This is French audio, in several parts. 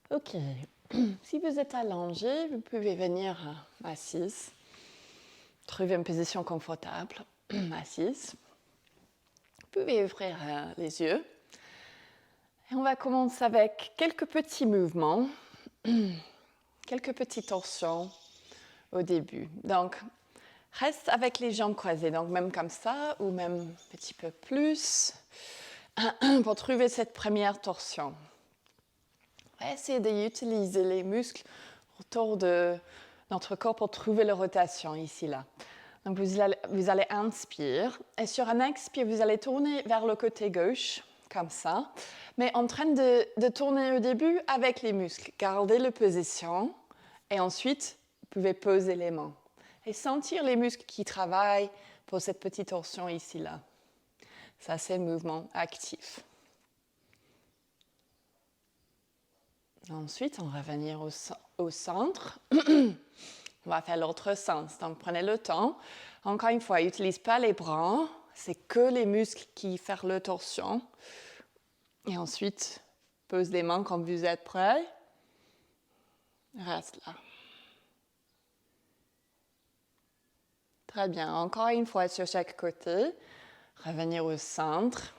Ok, si vous êtes allongé, vous pouvez venir assise. Trouvez une position confortable, assise. Vous pouvez ouvrir les yeux. Et on va commencer avec quelques petits mouvements, quelques petites torsions au début. Donc, reste avec les jambes croisées, donc même comme ça, ou même un petit peu plus, pour trouver cette première torsion. On va essayer d'utiliser les muscles autour de notre corps pour trouver la rotation ici, là. Donc vous allez inspirer, et sur un expire, vous allez tourner vers le côté gauche, comme ça, mais en train de tourner au début avec les muscles. Gardez la position, et ensuite, vous pouvez poser les mains. Et sentir les muscles qui travaillent pour cette petite torsion ici, là. Ça, c'est le mouvement actif. Ensuite, on va venir au centre. On va faire l'autre sens. Donc, prenez le temps. Encore une fois, n'utilise pas les bras. C'est que les muscles qui font la torsion. Et ensuite, pose les mains quand vous êtes prêts. Reste là. Très bien. Encore une fois sur chaque côté. Revenir au centre.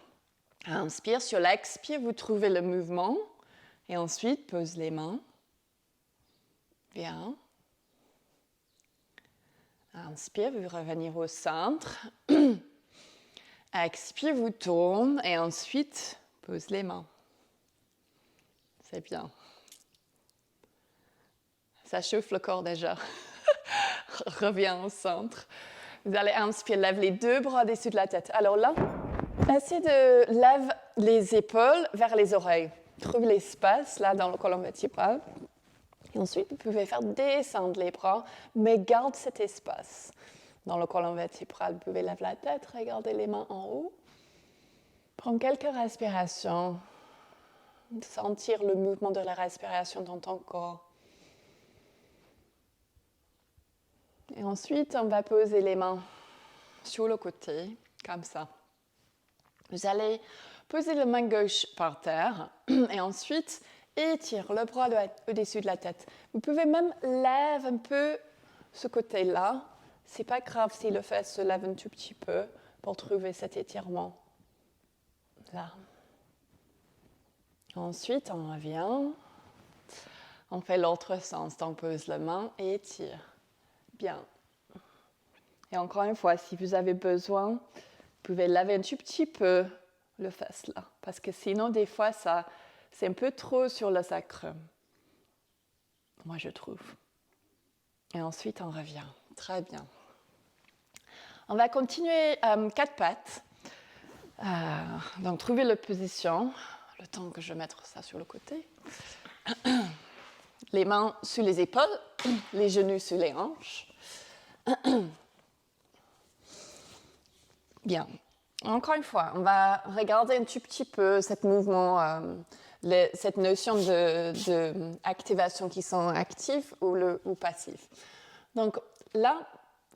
Inspire. Sur l'expire, vous trouvez le mouvement. Et ensuite, pose les mains. Bien. Inspire, vous revenir au centre. Expire, vous tourne et ensuite, pose les mains. C'est bien. Ça chauffe le corps déjà. Reviens au centre. Vous allez inspirer, lève les deux bras au-dessus de la tête. Alors là, essayez de lever les épaules vers les oreilles. Trouve l'espace là dans le colonne vertébrale. Et ensuite, vous pouvez faire descendre les bras, mais garde cet espace. Dans le colonne vertébrale, vous pouvez lever la tête, regarder les mains en haut. Prends quelques respirations. Sentir le mouvement de la respiration dans ton corps. Et ensuite, on va poser les mains sur le côté, comme ça. Vous allez poser la main gauche par terre et ensuite étire le bras au-dessus de la tête. Vous pouvez même lever un peu ce côté-là. C'est pas grave si le fesse se lève un tout petit peu pour trouver cet étirement. Là. Ensuite, on revient. On fait l'autre sens. Donc, pose la main et étire. Bien. Et encore une fois, si vous avez besoin, vous pouvez lever un tout petit peu le fesse là. Parce que sinon, des fois, c'est un peu trop sur le sacrum. Moi, je trouve. Et ensuite, on revient. Très bien. On va continuer quatre pattes. Donc, trouvez la position. Le temps que je vais mettre ça sur le côté. Les mains sous les épaules, les genoux sous les hanches. Bien. Encore une fois, on va regarder un tout petit peu ce mouvement, cette notion d'activation qui sont actifs ou passifs. Donc là,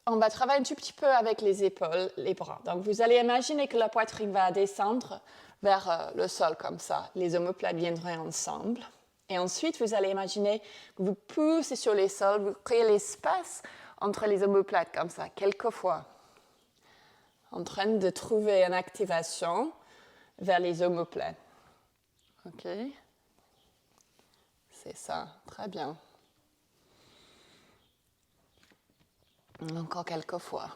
on va travailler un tout petit peu avec les épaules, les bras. Donc vous allez imaginer que la poitrine va descendre vers le sol comme ça. Les omoplates viendraient ensemble. Et ensuite, vous allez imaginer que vous poussez sur les sols, vous créez l'espace entre les omoplates comme ça, quelques fois. En train de trouver une activation vers les omoplates. OK? C'est ça, très bien. Encore quelques fois.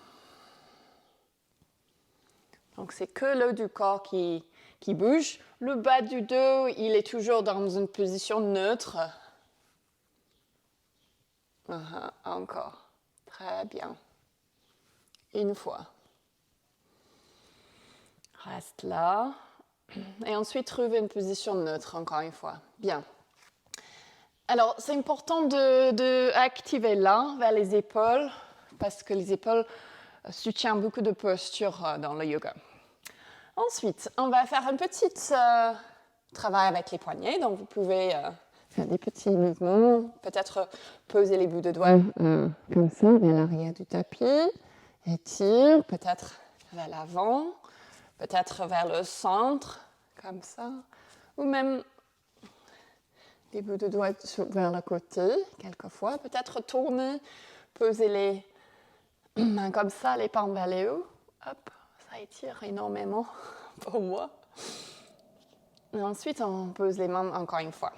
Donc, c'est que le haut du corps qui bouge. Le bas du dos, il est toujours dans une position neutre. Encore. Très bien. Une fois. Reste là. Et ensuite, trouver une position neutre, encore une fois. Bien. Alors, c'est important d'activer là, vers les épaules, parce que les épaules soutiennent beaucoup de posture dans le yoga. Ensuite, on va faire un petit travail avec les poignets. Donc, vous pouvez faire des petits mouvements. Peut-être poser les bouts de doigts comme ça, vers l'arrière du tapis. Étire, peut-être vers l'avant, peut-être vers le centre, comme ça. Ou même Les bouts de doigts vers le côté, quelquefois. Peut-être tourner, poser les mains comme ça, les palmes vers les hauts. Hop, ça étire énormément pour moi. Et ensuite, on pose les mains encore une fois.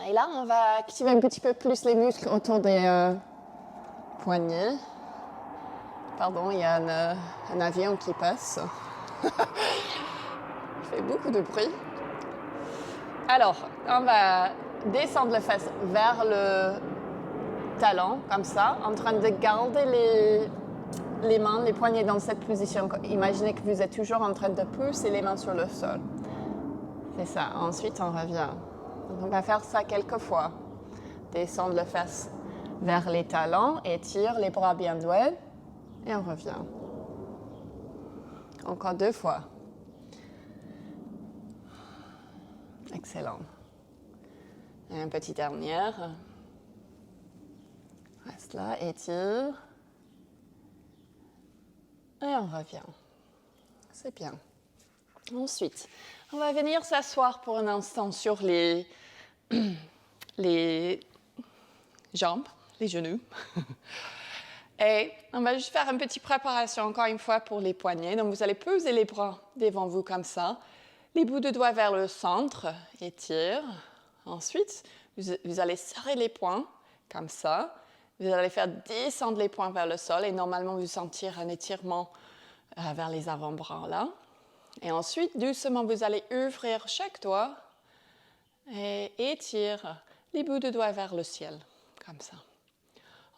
Et là, on va activer un petit peu plus les muscles autour des poignets. Pardon, il y a un avion qui passe. Il fait beaucoup de bruit. Alors, on va descendre le fesse vers le talon, comme ça, en train de garder les mains, les poignets dans cette position. Imaginez que vous êtes toujours en train de pousser les mains sur le sol. C'est ça. Ensuite, on revient. Donc, on va faire ça quelques fois. Descendre le fesse vers les talons, étire les bras bien droits et on revient. Encore 2 fois. Excellent. Et un petit dernière. Reste là, étire. Et on revient. C'est bien. Ensuite, on va venir s'asseoir pour un instant sur les jambes, les genoux. Et on va juste faire une petite préparation, encore une fois, pour les poignets. Donc, vous allez poser les bras devant vous comme ça. Les bouts de doigts vers le centre, étire. Ensuite, vous allez serrer les poings, comme ça. Vous allez faire descendre les poings vers le sol et normalement, vous sentir un étirement vers les avant-bras, là. Et ensuite, doucement, vous allez ouvrir chaque doigt et étire les bouts de doigts vers le ciel, comme ça.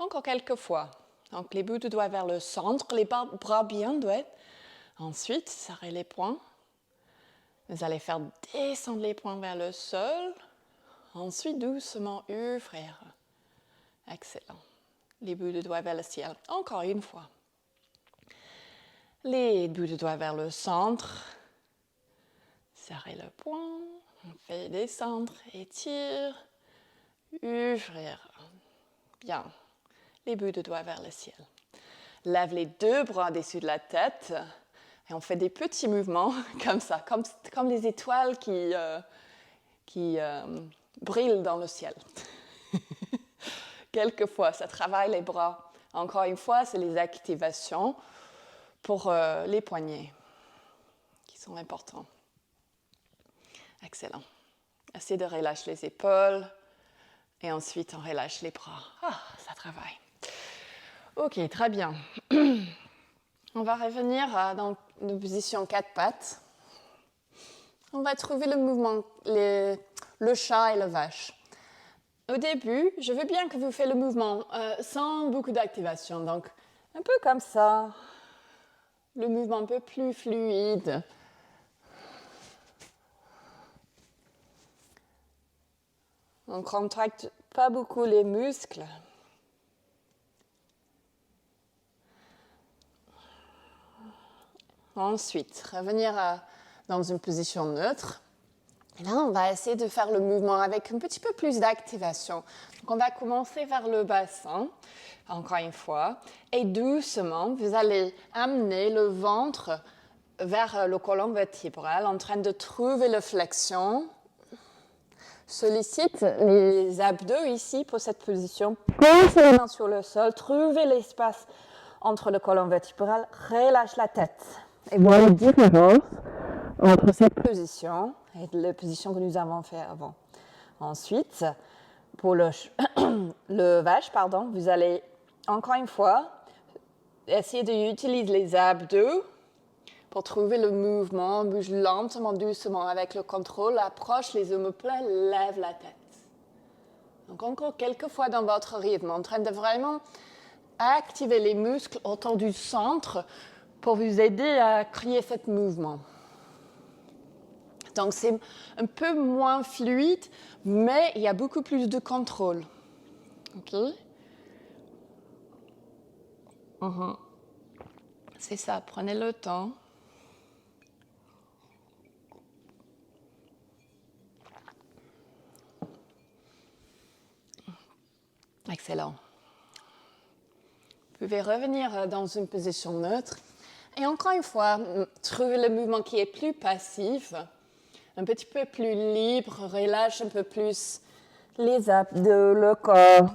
Encore quelques fois. Donc, les bouts de doigts vers le centre, les bras bien droits. Ensuite, serrez les poings. Vous allez faire descendre les poings vers le sol. Ensuite, doucement ouvrir. Excellent. Les bouts de doigts vers le ciel. Encore une fois. Les bouts de doigts vers le centre. Serrez le poing. On fait descendre, étire, ouvrir. Bien. Les bouts de doigts vers le ciel. Lève les 2 bras au-dessus de la tête. Et on fait des petits mouvements comme ça, comme les étoiles qui brillent dans le ciel. Quelquefois, ça travaille les bras. Encore une fois, c'est les activations pour les poignets qui sont importants. Excellent. Essayez de relâcher les épaules et ensuite on relâche les bras. Ah, ça travaille. Ok, très bien. On va revenir dans une position 4 pattes. On va trouver le mouvement, le chat et la vache. Au début, je veux bien que vous fassiez le mouvement sans beaucoup d'activation. Donc, un peu comme ça. Le mouvement un peu plus fluide. On ne contracte pas beaucoup les muscles. Ensuite, revenir dans une position neutre. Et là, on va essayer de faire le mouvement avec un petit peu plus d'activation. Donc, on va commencer vers le bassin, encore une fois. Et doucement, vous allez amener le ventre vers le colonne vertébrale en train de trouver la flexion. Sollicite les abdos ici pour cette position. Posez les mains sur le sol, trouvez l'espace entre le colonne vertébrale, relâche la tête. Et voilà la différence entre cette position et la position que nous avons fait avant. Ensuite, pour le vache, vous allez encore une fois essayer d'utiliser les abdos pour trouver le mouvement. Bouge lentement, doucement avec le contrôle, approche les omoplates, lève la tête. Donc encore quelques fois dans votre rythme, en train de vraiment activer les muscles autour du centre pour vous aider à créer ce mouvement. Donc c'est un peu moins fluide, mais il y a beaucoup plus de contrôle. Ok? C'est ça, prenez le temps. Excellent. Vous pouvez revenir dans une position neutre. Et encore une fois, trouvez le mouvement qui est plus passif, un petit peu plus libre, relâche un peu plus les abdos, le corps.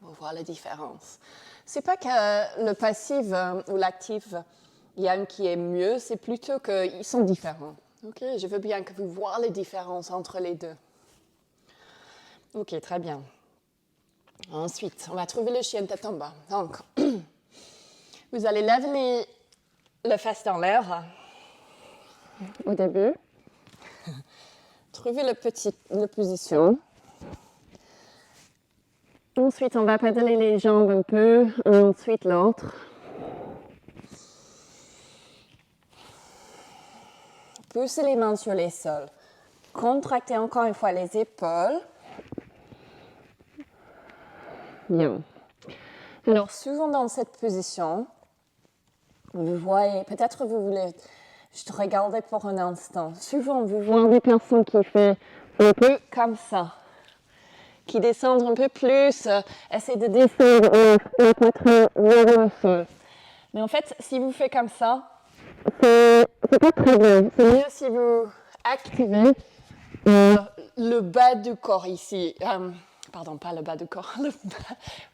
On voit la différence. C'est pas que le passif ou l'actif, il y a un qui est mieux, c'est plutôt qu'ils sont différents. Okay? Je veux bien que vous voyez les différences entre les deux. Ok, très bien. Ensuite, on va trouver le chien tête en bas. Donc, vous allez lever le fesses dans l'air au début. Trouvez la position. Ensuite, on va pédaler les jambes un peu. Ensuite, l'autre. Poussez les mains sur les sols. Contractez encore une fois les épaules. Bien. Alors, souvent dans cette position, vous voyez, peut-être vous voulez juste regarder pour un instant. Souvent, vous voyez des personnes qui font un peu comme ça, qui descendent un peu plus, essaient de descendre la poitrine vers le sol. Mais en fait, si vous faites comme ça, c'est pas très bien. C'est mieux si vous activez le bas du corps ici. Pardon, pas le bas du corps.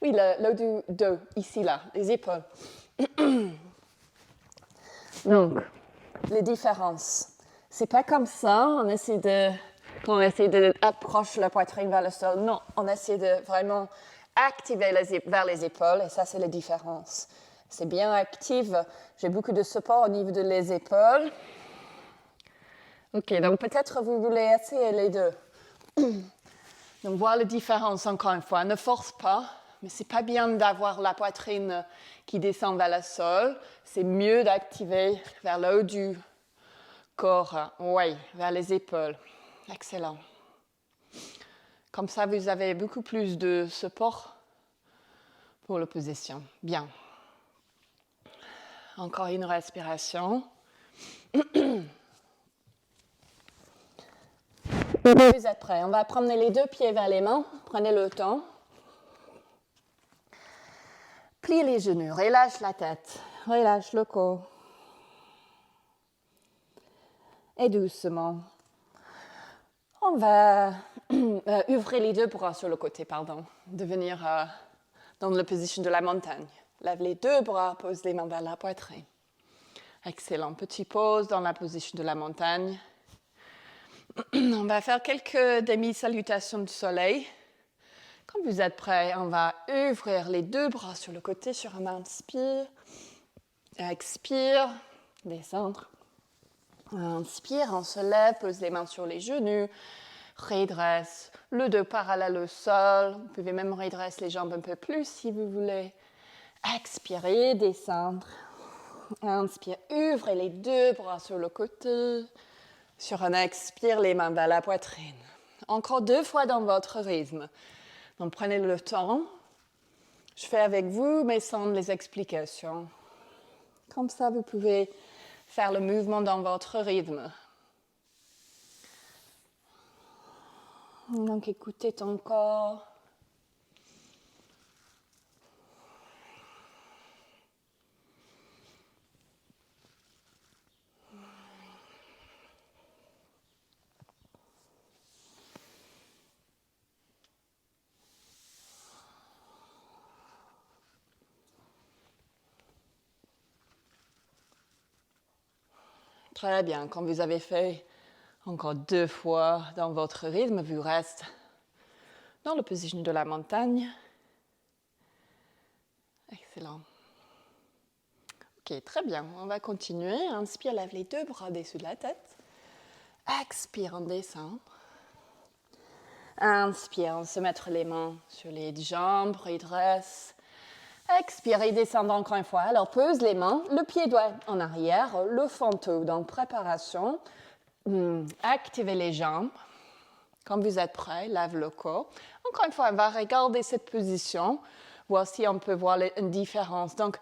Oui, le haut du dos, ici, là, les épaules. Donc, les différences. C'est pas comme ça, on essaie d'approcher la poitrine vers le sol. Non, on essaie de vraiment activer vers les épaules, et ça, c'est la différence. C'est bien actif. J'ai beaucoup de support au niveau de les épaules. Ok, donc peut-être vous voulez essayer les deux. Donc, voir la différence encore une fois. Ne force pas, mais c'est pas bien d'avoir la poitrine qui descend vers le sol. C'est mieux d'activer vers le haut du corps. Oui, vers les épaules. Excellent. Comme ça, vous avez beaucoup plus de support pour la position. Bien. Encore une respiration. Vous êtes prêts. On va promener les deux pieds vers les mains. Prenez le temps. Pliez les genoux. Relâche la tête. Relâche le corps. Et doucement, on va ouvrir les deux bras sur le côté, devenir dans la position de la montagne. Lève les deux bras, pose les mains vers la poitrine. Excellent. Petite pause dans la position de la montagne. On va faire quelques demi-salutations de soleil. Quand vous êtes prêts, on va ouvrir les deux bras sur le côté sur un inspire. Expire, descendre. Inspire, on se lève, pose les mains sur les genoux, redresse le dos parallèle au sol. Vous pouvez même redresser les jambes un peu plus si vous voulez. Expirez, descendre. Inspire, ouvrez les deux bras sur le côté. Sur un expire, les mains vers la poitrine. Encore 2 fois dans votre rythme. Donc prenez le temps. Je fais avec vous, mais sans les explications. Comme ça, vous pouvez faire le mouvement dans votre rythme. Donc écoutez ton corps. Très bien. Quand vous avez fait encore 2 fois dans votre rythme, vous restez dans la position de la montagne. Excellent. Ok, très bien. On va continuer. Inspire, lève les 2 bras au-dessus de la tête. Expire, on descend. Inspire, on se met les mains sur les jambes, redresse. Expirez, descendez encore une fois. Alors, pose les mains, le pied doit en arrière, le fantôme. Donc, préparation. Activez les jambes. Quand vous êtes prêts, lève le corps. Encore une fois, on va regarder cette position, voir si on peut voir une différence. Donc,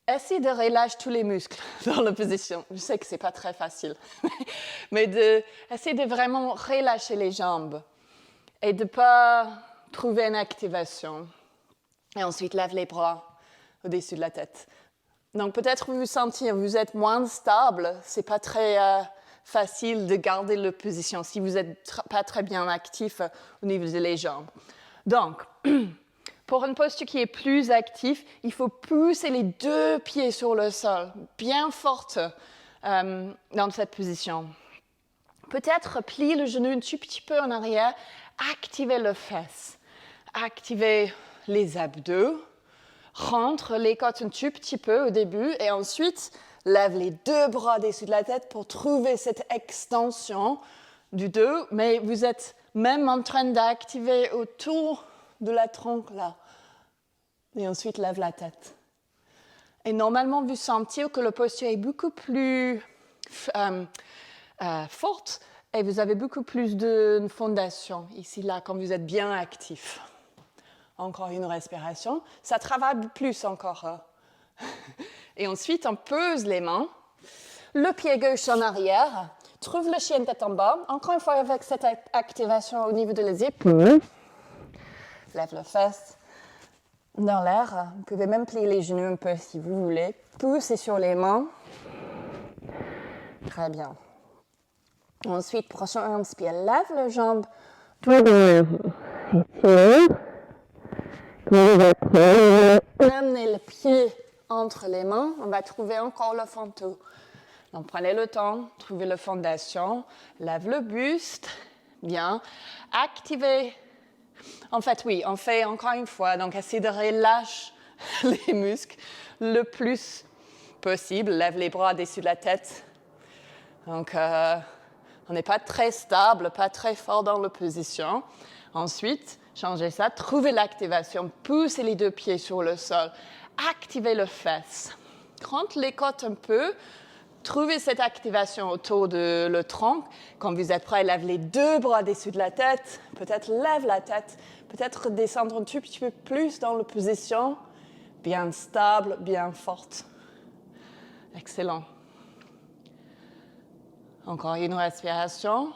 essayez de relâcher tous les muscles dans la position. Je sais que ce n'est pas très facile, mais essayez de vraiment relâcher les jambes et de ne pas trouver une activation. Et ensuite, lève les bras au-dessus de la tête. Donc, peut-être vous sentez, vous êtes moins stable, ce n'est pas très facile de garder la position si vous n'êtes pas très bien actif au niveau des jambes. Donc, pour une posture qui est plus active, il faut pousser les 2 pieds sur le sol, bien forte dans cette position. Peut-être plier le genou un tout petit peu en arrière, activer le fesse, activer les abdos, rentre les côtes un tout petit peu au début et ensuite lève les 2 bras au-dessus de la tête pour trouver cette extension du dos, mais vous êtes même en train d'activer autour de la trompe là. Et ensuite lève la tête. Et normalement, vous sentez que la posture est beaucoup plus forte et vous avez beaucoup plus de fondation ici, là, quand vous êtes bien actif. Encore une respiration. Ça travaille plus encore. Et ensuite, on pose les mains. Le pied gauche en arrière. Trouve le chien tête en bas. Encore une fois, avec cette activation au niveau de les épaules. Lève le fesse dans l'air. Vous pouvez même plier les genoux un peu si vous voulez. Poussez sur les mains. Très bien. Ensuite, prochain inspire, lève les jambes. Amenez le pied entre les mains. On va trouver encore le fantôme. Donc, prenez le temps, trouvez la fondation, lève le buste. Bien. Activez. En fait, oui, on fait encore une fois. Donc, essayez de relâcher les muscles le plus possible. Lève les bras au-dessus de la tête. Donc, on n'est pas très stable, pas très fort dans la position. Ensuite, changez ça. Trouvez l'activation. Poussez les 2 pieds sur le sol. Activez le fesse. Rentre les côtes un peu. Trouvez cette activation autour de le tronc. Quand vous êtes prêt, lève les 2 bras au-dessus de la tête. Peut-être lève la tête. Peut-être descendre un tout petit peu plus dans la position. Bien stable, bien forte. Excellent. Encore une respiration.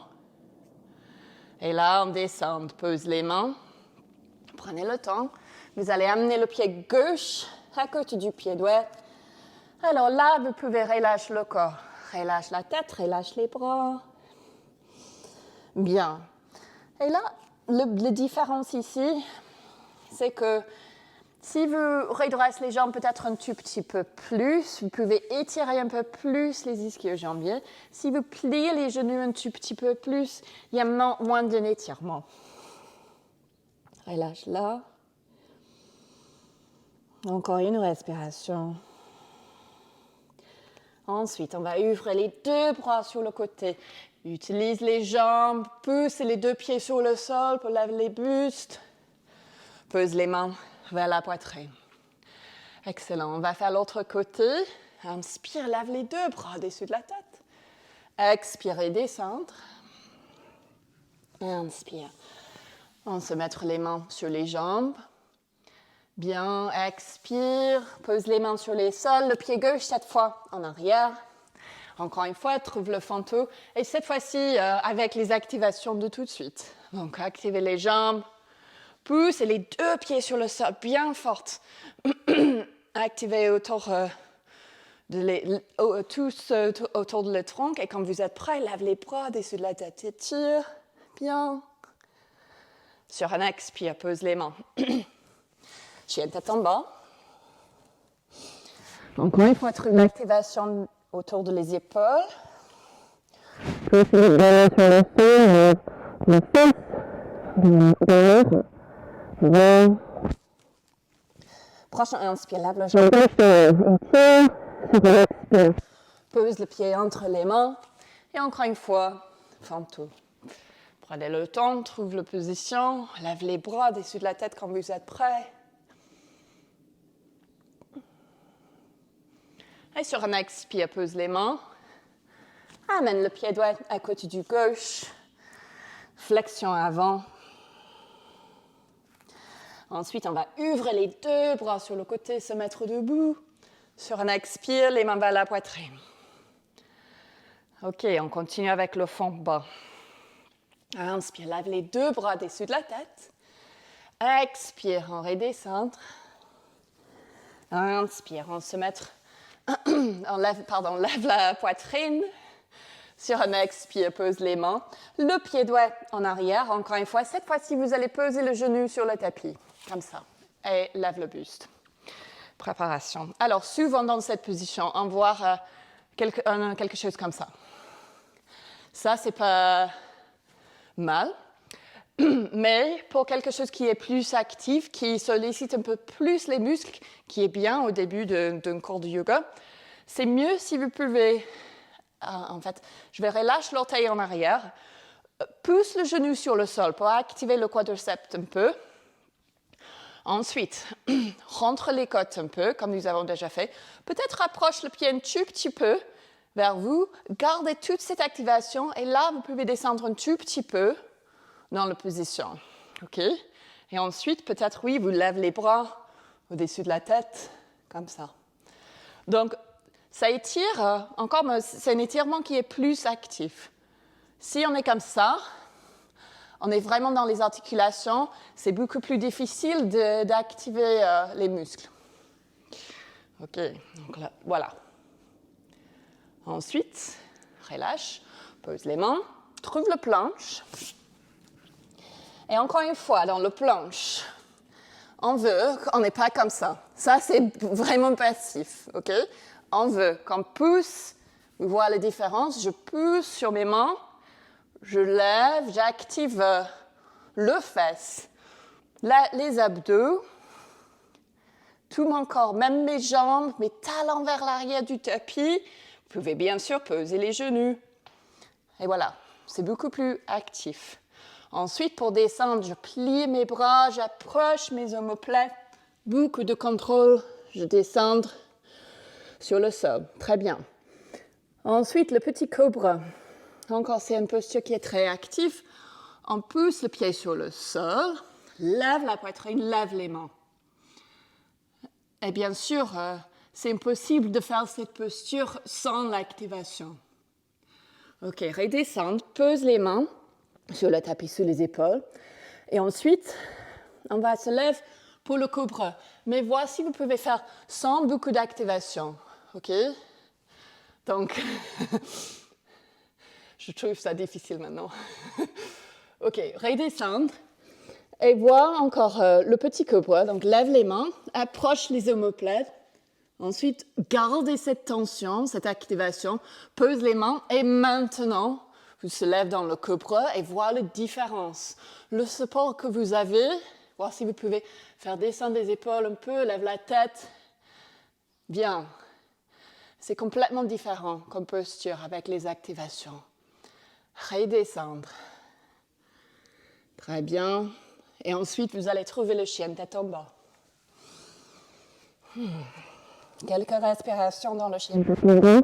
Et là, on descend. Pose les mains. Prenez le temps. Vous allez amener le pied gauche à côté du pied droit. Alors là, vous pouvez relâcher le corps. Relâche la tête, relâche les bras. Bien. Et là, la différence ici, c'est que si vous redressez les jambes peut-être un tout petit peu plus, vous pouvez étirer un peu plus les ischio-jambiers. Si vous pliez les genoux un tout petit peu plus, il y a moins d'un étirement. Relâche là. Encore une respiration. Ensuite, on va ouvrir les 2 bras sur le côté. Utilise les jambes, pousse les 2 pieds sur le sol pour lever les bustes. Pose les mains vers la poitrine. Excellent. On va faire l'autre côté. Inspire, lève les 2 bras au-dessus de la tête. Expire, descendre. Inspire. On se met les mains sur les jambes. Bien, expire. Pose les mains sur les sols. Le pied gauche, cette fois, en arrière. Encore une fois, trouve le fantôme. Et cette fois-ci, avec les activations de tout de suite. Donc, activez les jambes. Poussez les 2 pieds sur le sol, bien forte. Activez autour autour de le tronc. Et quand vous êtes prêt, lève les bras au-dessus de la tête. Étire. Bien. Sur un expire, pose les mains. Chien tête en bas. Encore une fois, trouve l'activation autour de les épaules. Poussez les bras sur le sol, le fesse. Bien. Prochain inspire, lève le jambe. Pose le pied entre les mains. Et encore une fois, fantôme. Prenez le temps, trouve la position. Lève les bras au-dessus de la tête quand vous êtes prêt. Et sur un expire, pose les mains. Amène le pied droit à côté du gauche. Flexion avant. Ensuite, on va ouvrir les 2 bras sur le côté, se mettre debout. Sur un expire, les mains vers la poitrine. OK, on continue avec le fond bas. Inspire, lève les 2 bras au-dessus de la tête. Expire, on redescend. Inspire, on se met... lève la poitrine. Sur un expire, pose les mains. Le pied doigt en arrière, encore une fois. Cette fois-ci, vous allez poser le genou sur le tapis, comme ça. Et lève le buste. Préparation. Alors, souvent dans cette position, on voit quelque chose comme ça. Ça, c'est pas mal. Mais pour quelque chose qui est plus actif, qui sollicite un peu plus les muscles, qui est bien au début d'un cours de yoga, c'est mieux si vous pouvez, en fait, je vais relâcher l'orteil en arrière, pousse le genou sur le sol pour activer le quadriceps un peu. Ensuite, rentre les côtes un peu, comme nous avons déjà fait. Peut-être rapproche le pied un tout petit peu vers vous. Gardez toute cette activation et là, vous pouvez descendre un tout petit peu dans la position. OK? Et ensuite, peut-être, oui, vous levez les bras au-dessus de la tête, comme ça. Donc, ça étire, encore, mais c'est un étirement qui est plus actif. Si on est comme ça, on est vraiment dans les articulations, c'est beaucoup plus difficile d'activer les muscles. OK, donc là, voilà. Ensuite, relâche, pose les mains, trouve le planche. Et encore une fois, dans le planche, on n'est pas comme ça. Ça, c'est vraiment passif, OK? On veut qu'on pousse, vous voyez la différence, je pousse sur mes mains, je lève, j'active le fesse, les abdos, tout mon corps, même mes jambes, mes talons vers l'arrière du tapis. Vous pouvez bien sûr poser les genoux. Et voilà, c'est beaucoup plus actif. Ensuite, pour descendre, je plie mes bras, j'approche mes omoplates, beaucoup de contrôle, je descends sur le sol. Très bien. Ensuite, le petit cobra. Encore, c'est une posture qui est très active. On pousse le pied sur le sol, lève la poitrine, lève les mains. Et bien sûr, c'est impossible de faire cette posture sans l'activation. OK, redescendre, pose les mains sur le tapis sous les épaules. Et ensuite, on va se lever pour le cobra. Mais voici, vous pouvez faire sans beaucoup d'activation. OK? Donc, je trouve ça difficile maintenant. OK, redescendre. Et voir encore le petit cobra. Donc, lève les mains, approche les omoplates. Ensuite, gardez cette tension, cette activation. Pose les mains. Et maintenant, vous se lèvez dans le cobra et voir la différence. Le support que vous avez, voir si vous pouvez faire descendre les épaules un peu, lève la tête. Bien. C'est complètement différent comme posture avec les activations. Redescendre. Très bien. Et ensuite, vous allez trouver le chien tête en bas. Quelques respirations dans le chien tête en bas.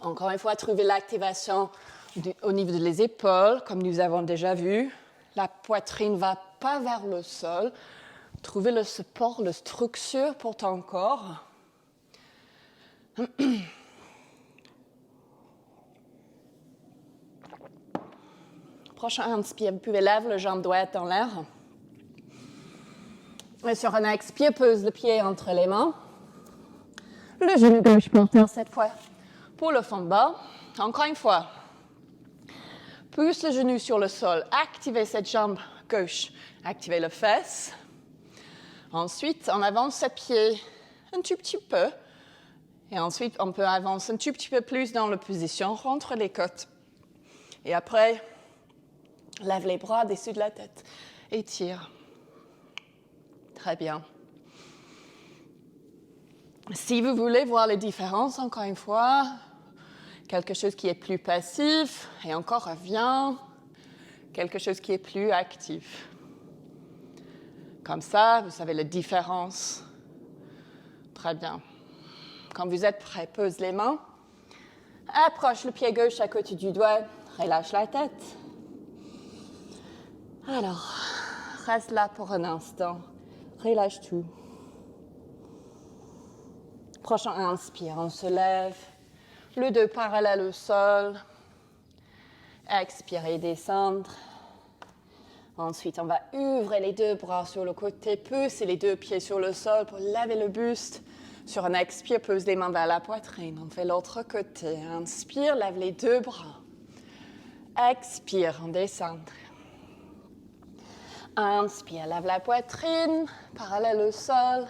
Encore une fois, trouvez l'activation au niveau des épaules, comme nous avons déjà vu. La poitrine ne va pas vers le sol. Trouvez le support, la structure pour ton corps. Prochain inspire, vous pouvez lever le jambe droite dans l'air. Et sur un expire, pose le pied entre les mains. Le genou gauche porté cette fois pour le fond de bas. Encore une fois. Pousse le genou sur le sol. Activez cette jambe gauche. Activez le fesse. Ensuite, on avance le pied un tout petit peu. Et ensuite, on peut avancer un tout petit peu plus dans la position. Rentre les côtes. Et après, lève les bras au-dessus de la tête. Étire. Très bien. Si vous voulez voir les différences, encore une fois, quelque chose qui est plus passif, et encore revient, quelque chose qui est plus actif. Comme ça, vous savez la différence. Très bien. Quand vous êtes prêt, pose les mains. Approche le pied gauche à côté du doigt. Relâche la tête. Alors, reste là pour un instant. Relâche tout. Prochain inspire, on se lève. Le dos parallèle au sol. Expirez, descendre. Ensuite, on va ouvrir les deux bras sur le côté, pousser les deux pieds sur le sol pour lever le buste. Sur un expire, pose les mains vers la poitrine. On fait l'autre côté. Inspire, lève les deux bras. Expire, on descend. Inspire, lève la poitrine, parallèle au sol.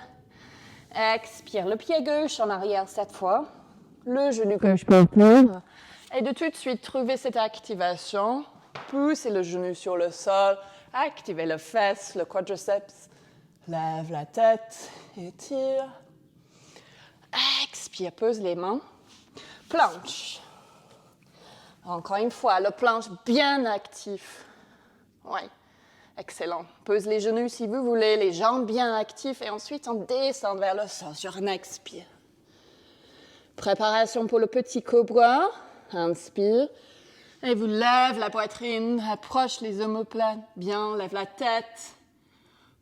Expire, le pied gauche en arrière cette fois. Le genou gauche par terre. Et de tout de suite, trouvez cette activation. Poussez le genou sur le sol. Activez le fesse, le quadriceps. Lève la tête, étire. Expire, pose les mains. Planche. Encore une fois, le planche bien actif. Oui. Excellent. Pose les genoux si vous voulez, les jambes bien actives et ensuite on descend vers le sol sur un expire. Préparation pour le petit cobra. Inspire. Et vous lève la poitrine, approche les omoplates. Bien, lève la tête.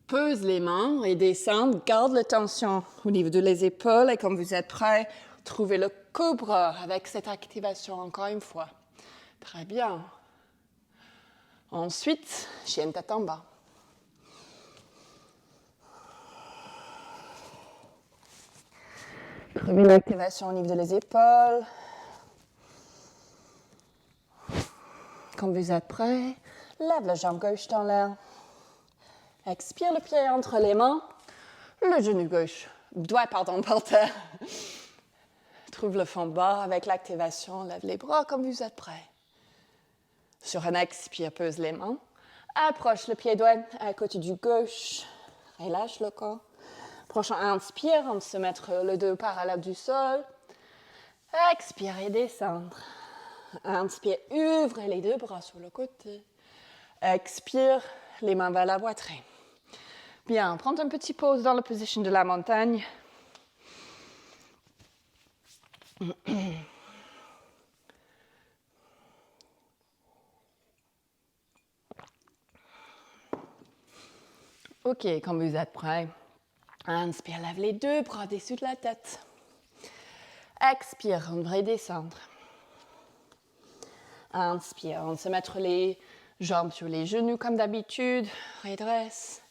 Pose les mains et descend. Garde la tension au niveau de les épaules et quand vous êtes prêt, trouvez le cobra avec cette activation encore une fois. Très bien. Ensuite, chien tête en bas. Trouvez l'activation au niveau des épaules. Quand vous êtes prêt, lève la jambe gauche dans l'air. Expire le pied entre les mains. Le genou gauche, doigt par terre. Trouve le fond bas avec l'activation. Lève les bras quand vous êtes prêt. Sur un expire, pose les mains. Approche le pied droit à côté du gauche. Relâche le corps. Prochain inspire, on se mettre le dos parallèle du sol. Expire et descendre. Inspire, ouvrez les deux bras sur le côté. Expire, les mains vers la poitrine. Bien, prends une petite pause dans la position de la montagne. Ok, quand vous êtes prêt, inspire, lève les deux bras au-dessus de la tête. Expire, on va descendre. Inspire, on se mettre les jambes sur les genoux comme d'habitude. Redresse.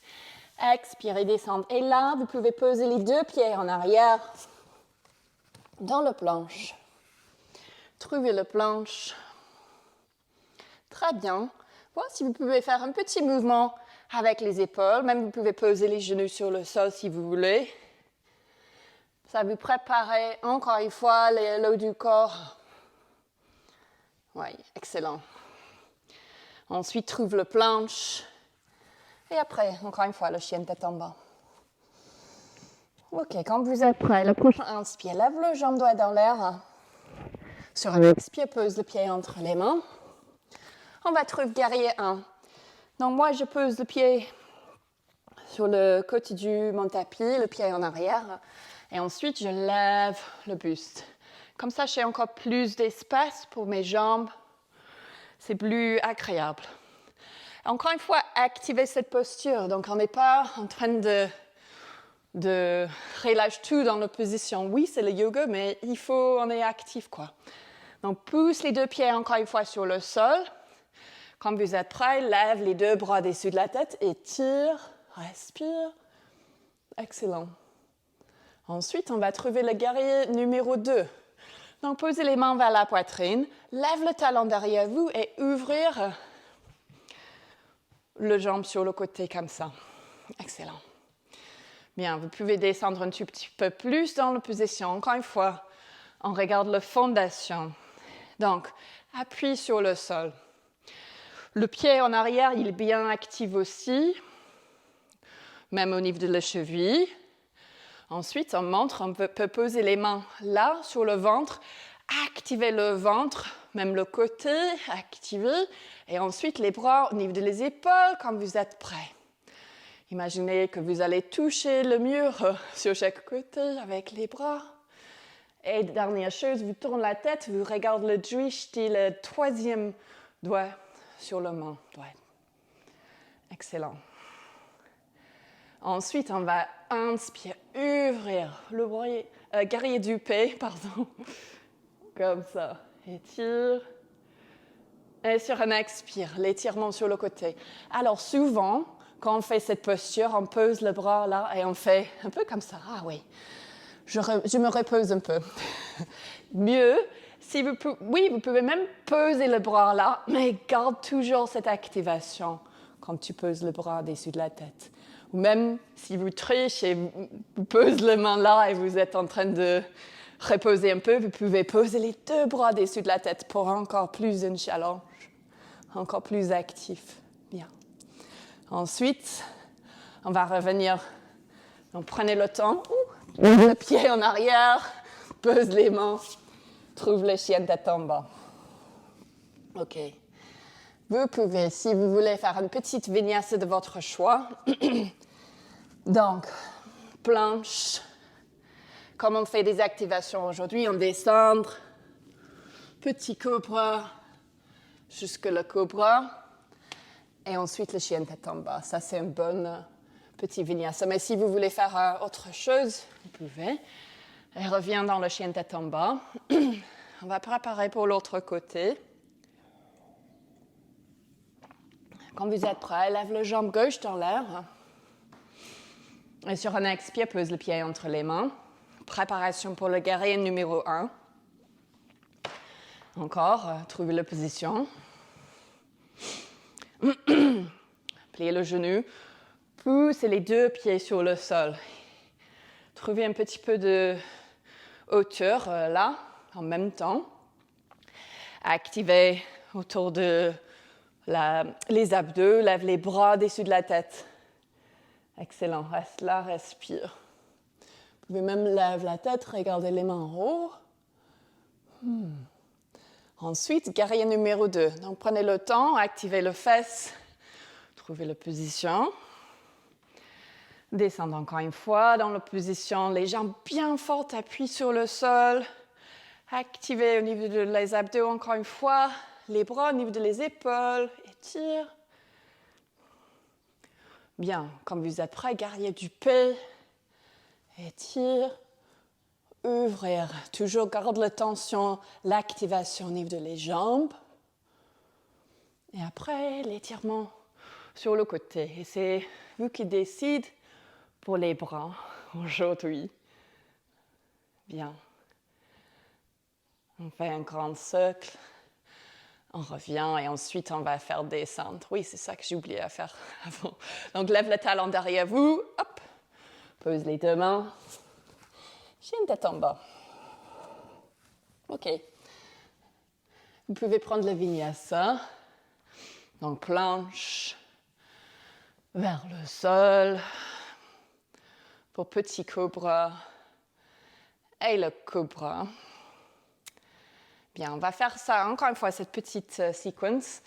Expire et descendre. Et là, vous pouvez poser les deux pieds en arrière dans le planche. Trouvez le planche. Très bien. Voilà, si vous pouvez faire un petit mouvement avec les épaules. Même vous pouvez poser les genoux sur le sol si vous voulez. Ça vous prépare encore une fois le haut du corps. Oui, excellent. Ensuite, trouve le planche. Et après, encore une fois, le chien tête en bas. Ok, quand vous êtes prêt, le prochain inspire. Lève le jambe droit dans l'air. Sur un expire, pose le pied entre les mains. On va trouver guerrier 1. Donc moi, je pose le pied sur le côté du mon tapis, le pied en arrière. Et ensuite, je lève le buste. Comme ça, j'ai encore plus d'espace pour mes jambes. C'est plus agréable. Encore une fois, activez cette posture. Donc, on n'est pas en train de relâcher tout dans la position. Oui, c'est le yoga, mais on est actif, quoi. Donc, pousse les deux pieds encore une fois sur le sol. Quand vous êtes prêt, lève les deux bras au-dessus de la tête, étire, respire. Excellent. Ensuite, on va trouver le guerrier numéro 2. Donc, posez les mains vers la poitrine, lève le talon derrière vous et ouvrir le jambe sur le côté comme ça. Excellent. Bien, vous pouvez descendre un tout petit peu plus dans la position. Encore une fois, on regarde la fondation. Donc, appui sur le sol. Le pied en arrière, il est bien actif aussi, même au niveau de la cheville. Ensuite, on peut poser les mains là, sur le ventre, activer le ventre, même le côté, activer, et ensuite les bras au niveau des épaules quand vous êtes prêt. Imaginez que vous allez toucher le mur sur chaque côté avec les bras. Et dernière chose, vous tournez la tête, vous regardez le drishti, le troisième doigt sur le main droit. Excellent. Ensuite, on va inspirer, ouvrir le guerrier du paix, pardon. Comme ça. Étire. Et sur un expire, l'étirement sur le côté. Alors souvent, quand on fait cette posture, on pose le bras là et on fait un peu comme ça. Ah oui. je me repose un peu. Mieux, si vous pouvez même poser le bras là, mais garde toujours cette activation quand tu poses le bras au-dessus de la tête. Ou même si vous trichez, vous posez les mains là et vous êtes en train de reposer un peu, vous pouvez poser les deux bras au-dessus de la tête pour encore plus un challenge, encore plus actif. Bien. Ensuite, on va revenir. Donc, prenez le temps. Le pied en arrière, pose les mains, trouve le chien tête en bas. OK. Vous pouvez, si vous voulez, faire une petite vinyasa de votre choix. Donc, planche. Comme on fait des activations aujourd'hui, on descend. Petit cobra jusque le cobra. Et ensuite, le chien tête en bas. Ça, c'est un bon petit vinyasa. Mais si vous voulez faire autre chose, vous pouvez. Et reviens dans le chien tête en bas. On va préparer pour l'autre côté. Quand vous êtes prêt, lève la jambe gauche dans l'air. Et sur un expire, pose le pied entre les mains. Préparation pour le guerrier numéro 1. Encore, trouvez la position. Pliez le genou. Poussez les deux pieds sur le sol. Trouvez un petit peu de hauteur là, en même temps. Activez autour de les abdos. Lève les bras au-dessus de la tête. Excellent. Reste là, respire. Vous pouvez même lever la tête, regardez les mains en haut. Ensuite, guerrier numéro 2. Donc, prenez le temps, activez le fesse, trouvez la position. Descendez encore une fois dans la position, les jambes bien fortes, appuyez sur le sol. Activez au niveau des abdos encore une fois, les bras au niveau des épaules, étire. Bien, quand vous êtes prêt, guerrier du P. Étire, ouvrir. Toujours garde la tension, l'activation au niveau des jambes. Et après, l'étirement sur le côté. Et c'est vous qui décidez pour les bras aujourd'hui. Bien. On fait un grand cercle. On revient et ensuite on va faire descendre. Oui, c'est ça que j'ai oublié à faire avant. Donc, lève le talon derrière vous. Hop. Pose les deux mains. Chien tête en bas. OK. Vous pouvez prendre le vinyasa. Donc, planche vers le sol. Pour petit cobra. Et le cobra. Bien, on va faire ça encore une fois, cette petite séquence,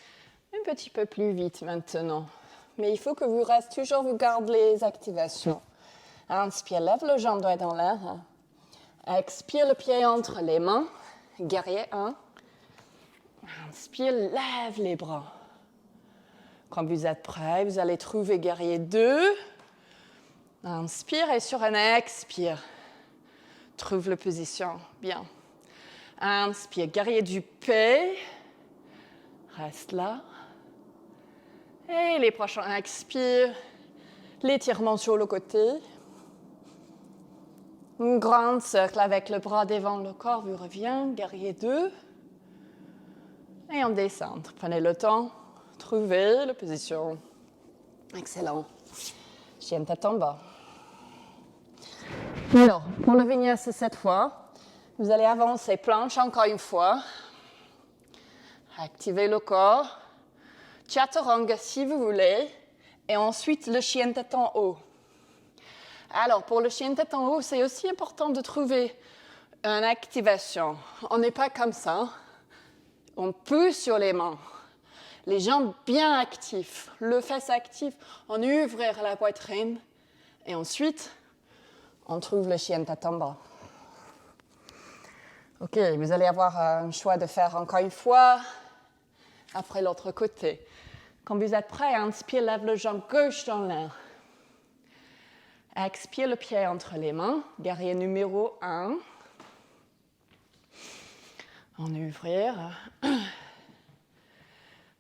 un petit peu plus vite maintenant. Mais il faut que vous restez toujours, vous gardez les activations. Inspire, lève le jambe droit dans l'air. Expire le pied entre les mains. Guerrier 1. Inspire, lève les bras. Quand vous êtes prêt, vous allez trouver guerrier 2. Inspire et sur un expire, trouve la position. Bien. Inspire, guerrier du P. Reste là. Et les prochains expire. L'étirement sur le côté. Un grand cercle avec le bras devant le corps, vous revient, guerrier 2. Et on descend. Prenez le temps, trouvez la position. Excellent. Chien tête en bas. Alors, pour le vinyasa cette fois, vous allez avancer planche encore une fois. Activez le corps. Chaturanga si vous voulez. Et ensuite, le chien tête en haut. Alors, pour le chien tête en haut, c'est aussi important de trouver une activation. On n'est pas comme ça. On pousse sur les mains. Les jambes bien actives. Le fesse actif. On ouvre la poitrine. Et ensuite, on trouve le chien tête en bas. OK, vous allez avoir un choix de faire encore une fois. Après l'autre côté. Quand vous êtes prêt, inspire, lève le jambe gauche dans l'air. Expire le pied entre les mains. Guerrier numéro 1. En ouvrir.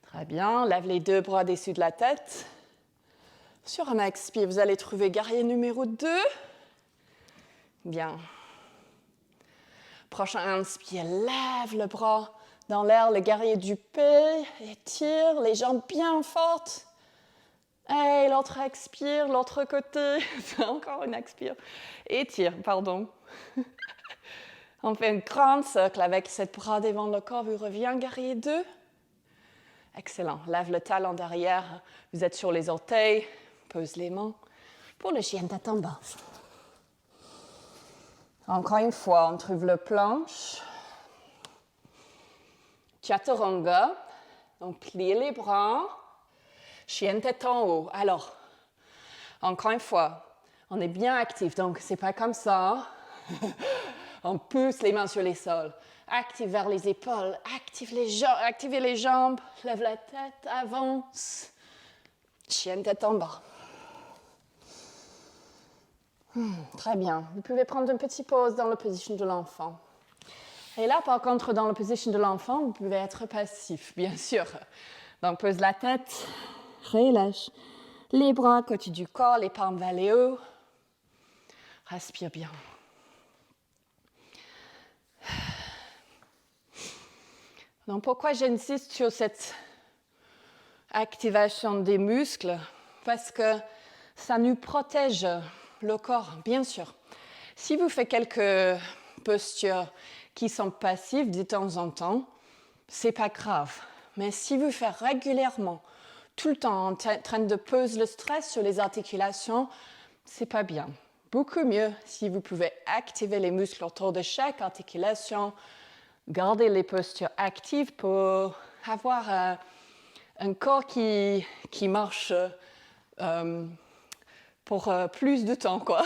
Très bien. Lève les deux bras au-dessus de la tête. Sur un expire, vous allez trouver guerrier numéro 2. Bien. Prochain inspire, lève le bras dans l'air, le guerrier du P, étire les jambes bien fortes. Et l'autre expire, l'autre côté, encore une expire. Étire, pardon. On fait un grand cercle avec cette bras devant le corps, vous revenez, guerrier 2. Excellent, lève le talon derrière, vous êtes sur les orteils, pose les mains pour le chien tête en bas. Encore une fois, on trouve le planche. Chaturanga, donc pliez les bras, chien tête en haut. Alors, encore une fois, on est bien actif, donc c'est pas comme ça. On pousse les mains sur les sols. Active vers les épaules, activez les jambes, lève la tête, avance. Chien tête en bas. Très bien. Vous pouvez prendre une petite pause dans la position de l'enfant. Et là, par contre, dans la position de l'enfant, vous pouvez être passif, bien sûr. Donc, pose la tête, relâche les bras côté du corps, les palmes vers les hauts. Respire bien. Donc, pourquoi j'insiste sur cette activation des muscles? Parce que ça nous protège le corps, bien sûr. Si vous faites quelques postures qui sont passives de temps en temps, c'est pas grave. Mais si vous faites régulièrement, tout le temps en train de peser le stress sur les articulations, c'est pas bien. Beaucoup mieux si vous pouvez activer les muscles autour de chaque articulation, garder les postures actives pour avoir un corps qui marche pour plus de temps, quoi.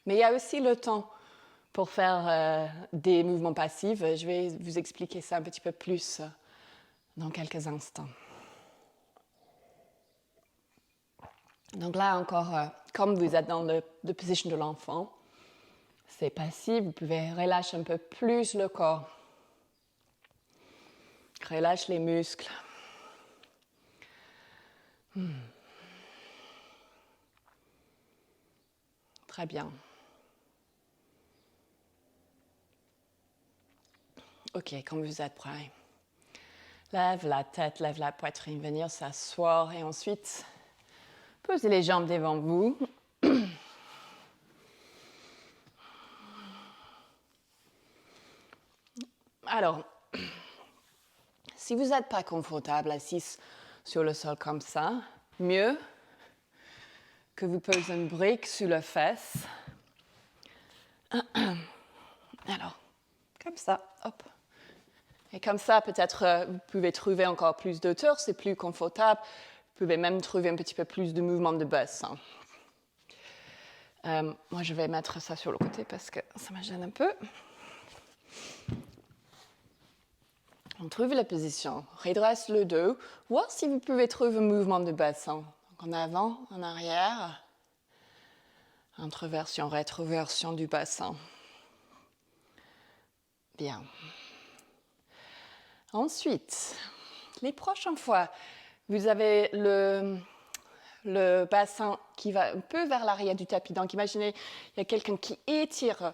Mais il y a aussi le temps pour faire des mouvements passifs. Je vais vous expliquer ça un petit peu plus dans quelques instants. Donc là encore, comme vous êtes dans la position de l'enfant, c'est passif, vous pouvez relâcher un peu plus le corps. Relâche les muscles. Très bien. Ok, quand vous êtes prêt, lève la tête, lève la poitrine, venir s'asseoir et ensuite posez les jambes devant vous. Alors, si vous n'êtes pas confortable assis sur le sol comme ça, mieux que vous posez une brique sur la fesse. Alors, comme ça, hop. Et comme ça, peut-être, vous pouvez trouver encore plus de hauteur, c'est plus confortable. Vous pouvez même trouver un petit peu plus de mouvement de bassin. Moi, je vais mettre ça sur le côté parce que ça me gêne un peu. On trouve la position, redresse le dos, voir si vous pouvez trouver un mouvement de bassin. Donc en avant, en arrière, introversion, rétroversion du bassin. Bien. Ensuite, les prochaines fois, vous avez le bassin qui va un peu vers l'arrière du tapis. Donc imaginez, il y a quelqu'un qui étire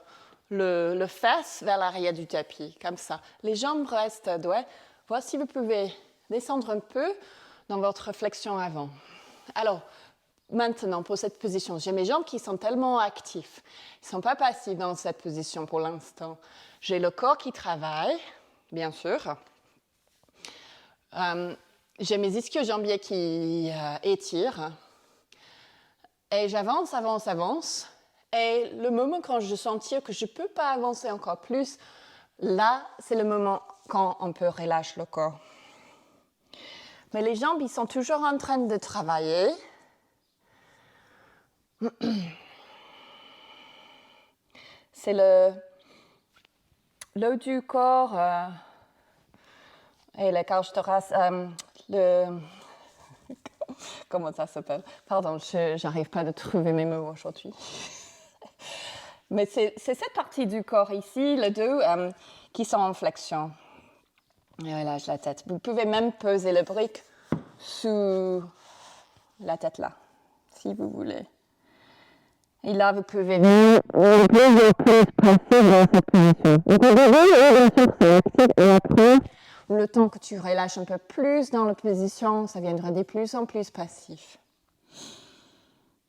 le fesse vers l'arrière du tapis, comme ça. Les jambes restent droites. Voici si vous pouvez descendre un peu dans votre flexion avant. Alors, maintenant, pour cette position, j'ai mes jambes qui sont tellement actives. Ils ne sont pas passifs dans cette position pour l'instant. J'ai le corps qui travaille, bien sûr. J'ai mes ischio-jambiers qui étirent. Et j'avance, avance, avance. Et le moment quand je sens que je ne peux pas avancer encore plus, là, c'est le moment quand on peut relâcher le corps. Mais les jambes, ils sont toujours en train de travailler. C'est le haut du corps et la cage thoracique. Comment ça s'appelle? Pardon, je n'arrive pas à trouver mes mots aujourd'hui. Mais c'est cette partie du corps ici, le dos, qui sont en flexion. Et relâche la tête. Vous pouvez même poser le brique sous la tête là, si vous voulez. Et là, vous pouvez venir le plus possible dans cette position. Donc, au début, bien sûr, c'est actif. Et après, le temps que tu relâches un peu plus dans la position, ça viendra de plus en plus passif.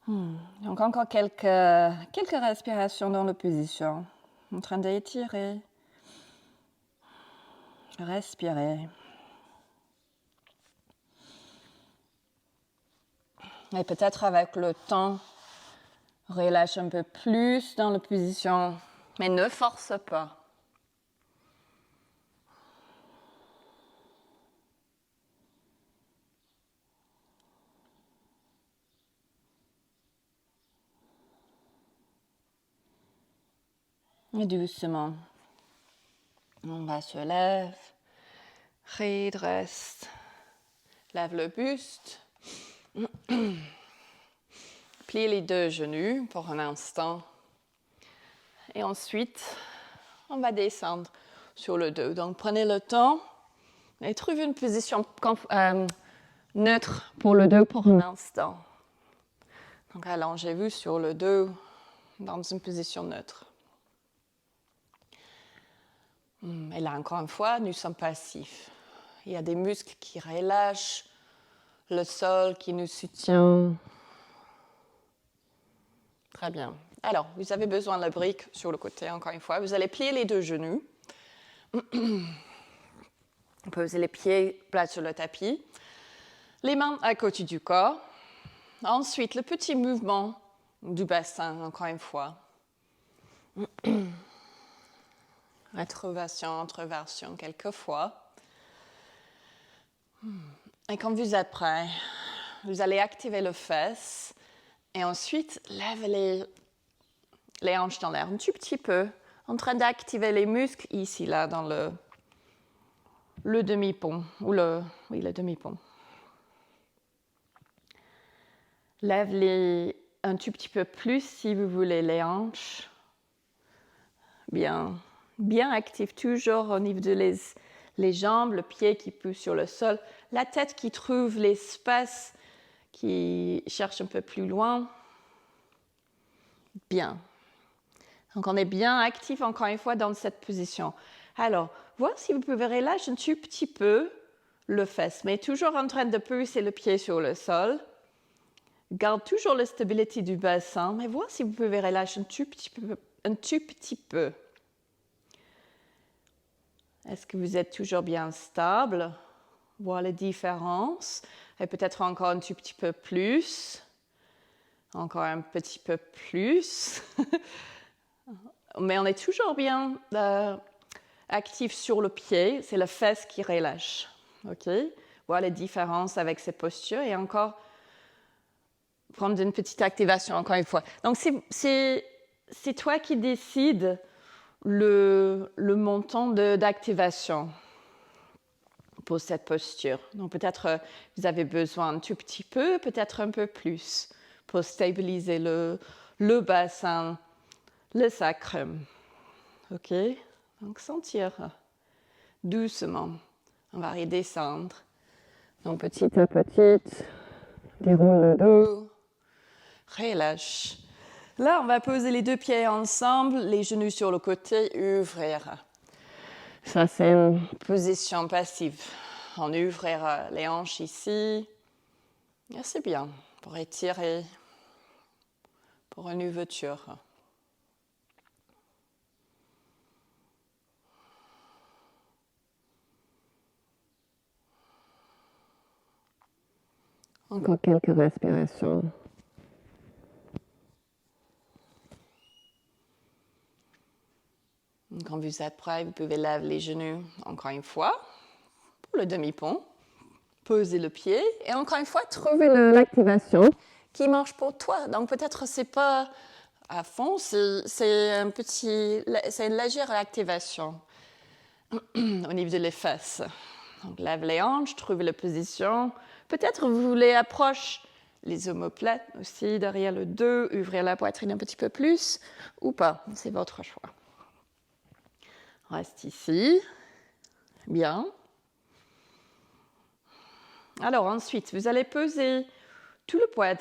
Donc, encore quelques respirations dans la position. En train d'étirer. Respirer. Et peut-être avec le temps, relâche un peu plus dans la position, mais ne force pas. Et doucement, on va se lever, redresse, lève le buste, plie les deux genoux pour un instant. Et ensuite, on va descendre sur le dos. Donc, prenez le temps et trouvez une position neutre pour le dos pour un instant. Donc, allongez-vous sur le dos dans une position neutre. Et là, encore une fois, nous sommes passifs. Il y a des muscles qui relâchent, le sol qui nous soutient. Très bien. Alors, vous avez besoin de la brique sur le côté, encore une fois. Vous allez plier les deux genoux. Posez les pieds plats sur le tapis. Les mains à côté du corps. Ensuite, le petit mouvement du bassin, encore une fois. Introversion quelques fois. Et quand vous êtes prêt, vous allez activer le fesse et ensuite lève les hanches dans l'air un tout petit peu, en train d'activer les muscles ici, là, dans le demi-pont, ou le demi-pont. Lève-les un tout petit peu plus si vous voulez les hanches. Bien actif, toujours au niveau de les jambes, le pied qui pousse sur le sol, la tête qui trouve l'espace, qui cherche un peu plus loin. Bien. Donc, on est bien actif, encore une fois, dans cette position. Alors, voir si vous pouvez relâcher un tout petit peu le fesse, mais toujours en train de pousser le pied sur le sol. Garde toujours la stabilité du bassin, mais voir si vous pouvez relâcher un tout petit peu. Est-ce que vous êtes toujours bien stable? Voir les différences. Et peut-être encore un tout petit peu plus. Encore un petit peu plus. Mais on est toujours bien actif sur le pied. C'est la fesse qui relâche. OK? Voir les différences avec ces postures. Et encore, prendre une petite activation, encore une fois. Donc, c'est toi qui décides le montant d'activation pour cette posture. Donc, peut-être vous avez besoin un tout petit peu, peut-être un peu plus pour stabiliser le bassin, le sacrum. OK? Donc, sentir doucement. On va redescendre. Donc, petit à petit, déroule le dos, relâche. Là, on va poser les deux pieds ensemble, les genoux sur le côté, ouvrir. Ça, c'est une position passive. On ouvrir les hanches ici. Et c'est bien pour étirer, pour une ouverture. Encore quelques respirations. Quand vous êtes prêt, vous pouvez lever les genoux encore une fois pour le demi-pont. Posez le pied et encore une fois, trouvez l'activation qui marche pour toi. Donc peut-être c'est pas à fond, c'est une légère activation au niveau de les fesses. Donc lève les hanches, trouvez la position. Peut-être vous voulez approcher les omoplates aussi derrière le dos, ouvrir la poitrine un petit peu plus ou pas, c'est votre choix. Reste ici. Bien. Alors ensuite, vous allez poser tout le poids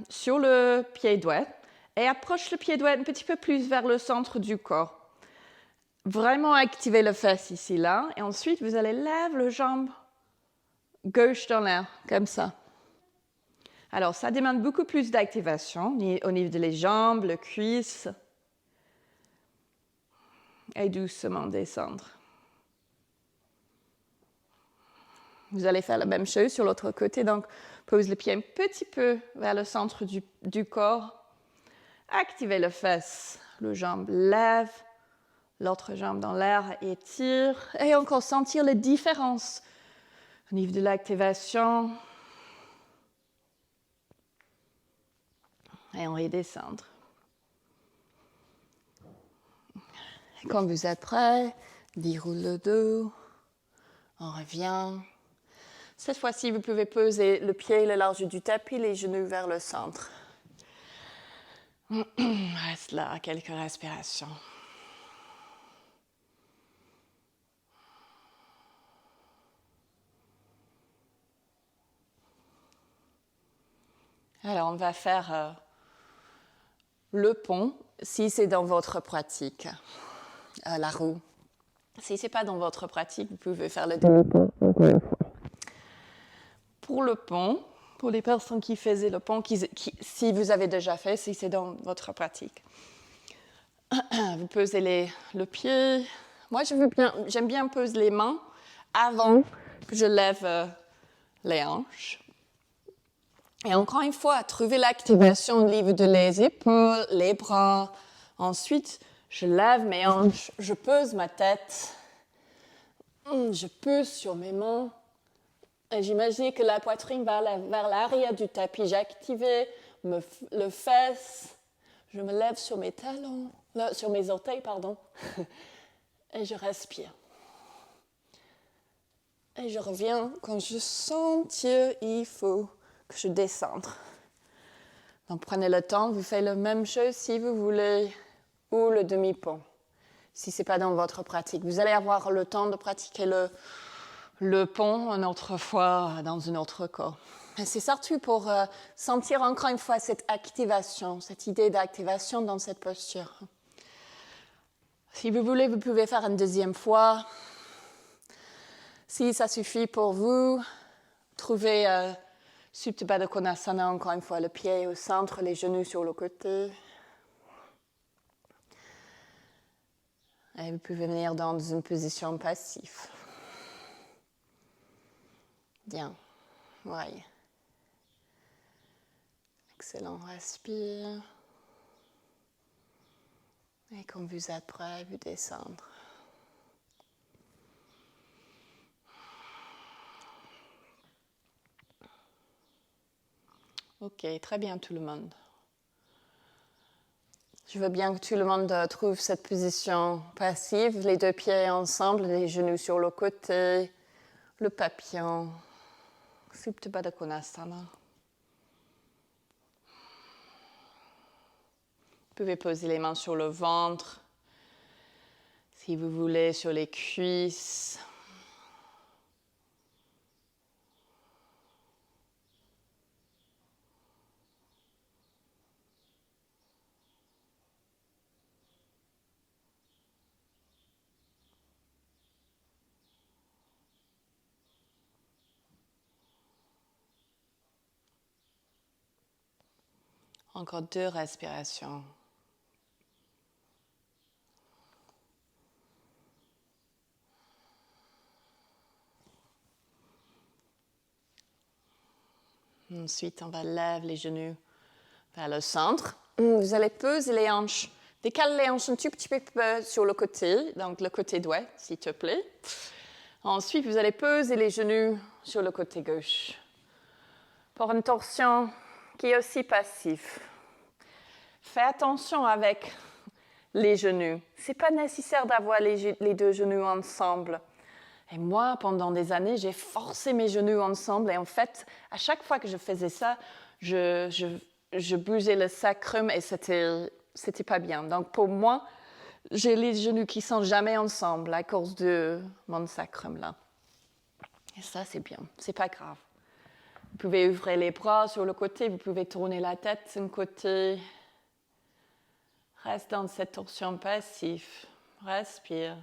sur le pied droit Et approche le pied doigt un petit peu plus vers le centre du corps. Vraiment activer le fesse ici, là. Et ensuite, vous allez lever le jambe gauche dans l'air, comme ça. Alors, ça demande beaucoup plus d'activation au niveau des jambes, le cuisse. Et doucement descendre. Vous allez faire la même chose sur l'autre côté. Donc, pose le pied un petit peu vers le centre du corps. Activez le fesse. Le jambe lève. L'autre jambe dans l'air, étire. Et encore sentir les différences au niveau de l'activation. Et on redescendre. Et quand vous êtes prêt, déroule le dos. On revient. Cette fois-ci, vous pouvez poser le pied le large du tapis, les genoux vers le centre. Reste là, quelques respirations. Alors, on va faire le pont, si c'est dans votre pratique, la roue. Si ce n'est pas dans votre pratique, vous pouvez faire le demi-pont. Pour le pont, pour les personnes qui faisaient le pont, si vous avez déjà fait, si c'est dans votre pratique, vous posez le pied. Moi, j'aime bien poser les mains avant que je lève les hanches. Et encore une fois, trouver l'activation au niveau de les épaules, les bras. Ensuite, je lève mes hanches, je pose ma tête, je pose sur mes mains. Et j'imagine que la poitrine va vers l'arrière du tapis. J'ai activé le fesse, je me lève sur mes talons, sur mes orteils, pardon, et je respire. Et je reviens quand je sens qu'il faut que je descende. Donc prenez le temps, vous faites la même chose si vous voulez, ou le demi-pont, si ce n'est pas dans votre pratique. Vous allez avoir le temps de pratiquer le pont une autre fois dans un autre corps. Et c'est surtout pour sentir encore une fois cette activation, cette idée d'activation dans cette posture. Si vous voulez, vous pouvez faire une deuxième fois. Si ça suffit pour vous, trouvez Supta Baddha Konasana, encore une fois, le pied au centre, les genoux sur le côté. Et vous pouvez venir dans une position passive. Bien, oui. Excellent, respire. Et quand vous êtes prêt, vous descendre. Ok, très bien tout le monde. Je veux bien que tout le monde trouve cette position passive, les deux pieds ensemble, les genoux sur le côté, le papillon, Supta Baddha Konasana. Vous pouvez poser les mains sur le ventre, si vous voulez, sur les cuisses. Encore 2 respirations. Ensuite, on va lever les genoux vers le centre. Vous allez poser les hanches. Décale les hanches un tout petit peu sur le côté, donc le côté droit, s'il te plaît. Ensuite, vous allez poser les genoux sur le côté gauche. Pour une torsion qui est aussi passive. Fais attention avec les genoux. Ce n'est pas nécessaire d'avoir les deux genoux ensemble. Et moi, pendant des années, j'ai forcé mes genoux ensemble. Et en fait, à chaque fois que je faisais ça, je bougeais le sacrum et c'était pas bien. Donc pour moi, j'ai les genoux qui sont jamais ensemble à cause de mon sacrum là. Et ça, c'est bien. C'est pas grave. Vous pouvez ouvrir les bras sur le côté. Vous pouvez tourner la tête d'un côté. Reste dans cette torsion passive. Respire.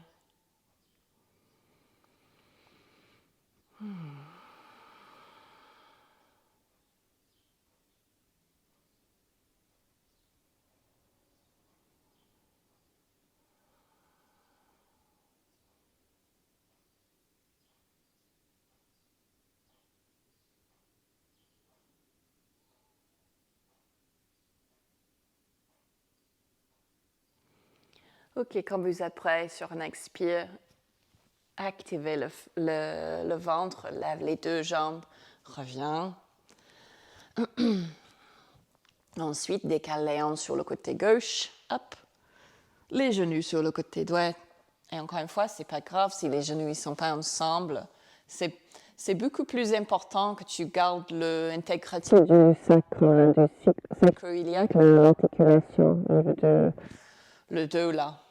Ok, quand vous êtes prêt sur un expire, activez le ventre, lève les deux jambes, reviens. Ensuite, décale les hanches sur le côté gauche, hop, les genoux sur le côté droit. Et encore une fois, c'est pas grave si les genoux ne sont pas ensemble. C'est beaucoup plus important que tu gardes l'intégrité du sacro-iliaque, l'articulation, le dos là.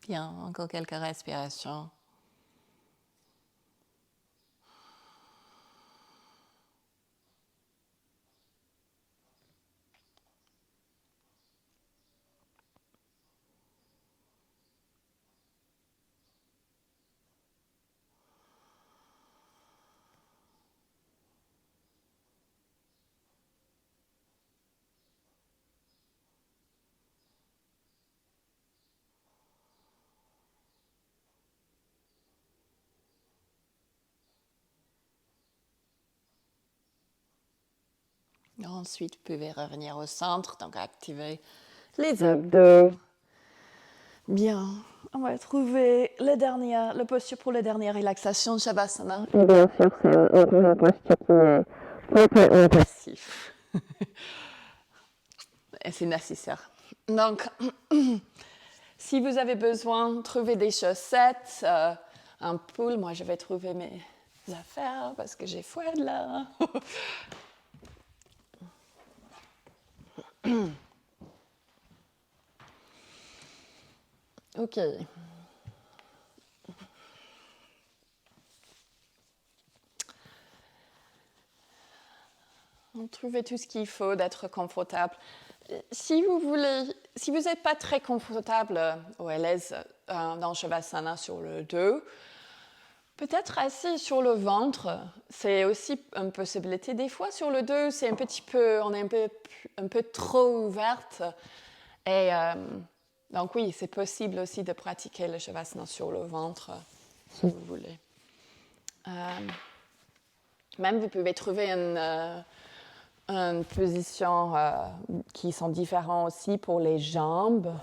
Bien, encore quelques respirations. Ensuite, vous pouvez revenir au centre, donc activer les abdos. Bien, on va trouver le posture pour la dernière relaxation de Shavasana. Et bien sûr, c'est un posture qui est complètement passif. Et c'est nécessaire. Donc, si vous avez besoin, trouvez des chaussettes, un pull. Moi, je vais trouver mes affaires parce que j'ai froid là. Ok. Trouvez tout ce qu'il faut d'être confortable. Si vous n'êtes pas très confortable ou à l'aise dans Shavasana sur le dos, peut-être assis sur le ventre, c'est aussi une possibilité. Des fois sur le dos, c'est on est un peu trop ouverte. Et donc oui, c'est possible aussi de pratiquer le Shavasana sur le ventre, si vous voulez. Même vous pouvez trouver une position qui sont différentes aussi pour les jambes.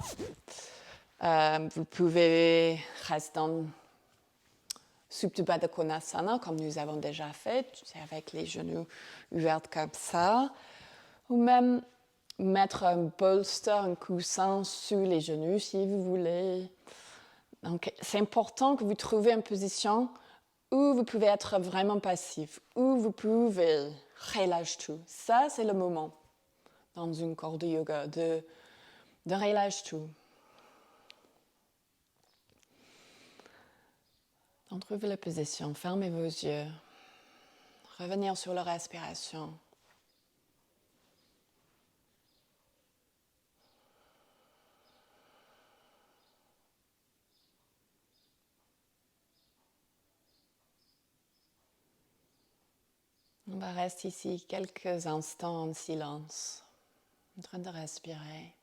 Vous pouvez rester dans Supta Baddha Konasana, comme nous avons déjà fait, c'est avec les genoux ouverts comme ça. Ou même mettre un bolster, un coussin sous les genoux si vous voulez. Donc, c'est important que vous trouviez une position où vous pouvez être vraiment passif, où vous pouvez relâcher tout. Ça, c'est le moment dans une cours de yoga de relâcher tout. Donc, trouvez la position, fermez vos yeux, revenir sur la respiration. On va rester ici quelques instants en silence, en train de respirer.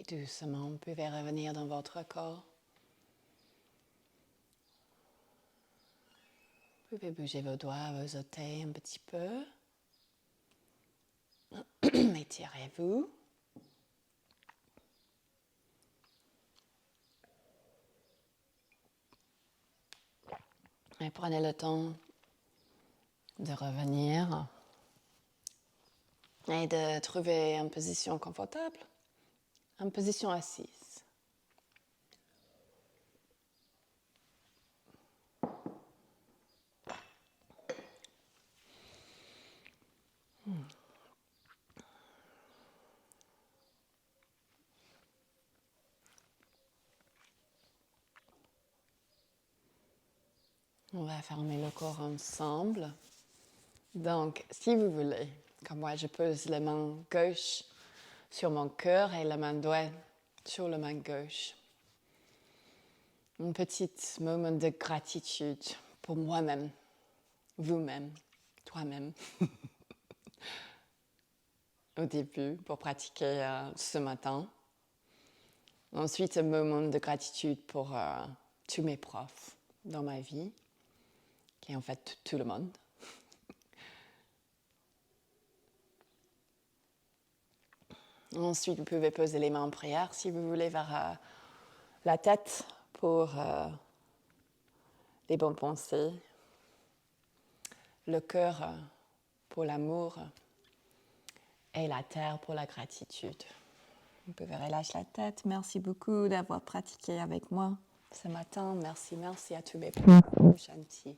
Et doucement, vous pouvez revenir dans votre corps. Vous pouvez bouger vos doigts, vos orteils un petit peu. Étirez-vous. Et prenez le temps de revenir et de trouver une position confortable, une position assise. On va fermer le corps ensemble. Donc, si vous voulez, comme moi, je pose la main gauche sur mon cœur et la main droite sur la main gauche. Un petit moment de gratitude pour moi-même, vous-même, toi-même. Au début, pour pratiquer ce matin. Ensuite, un moment de gratitude pour tous mes profs dans ma vie, qui est en fait tout le monde. Ensuite, vous pouvez poser les mains en prière si vous voulez vers la tête pour les bonnes pensées, le cœur pour l'amour et la terre pour la gratitude. Vous pouvez relâcher la tête. Merci beaucoup d'avoir pratiqué avec moi ce matin. Merci à tous mes profs. Shanti.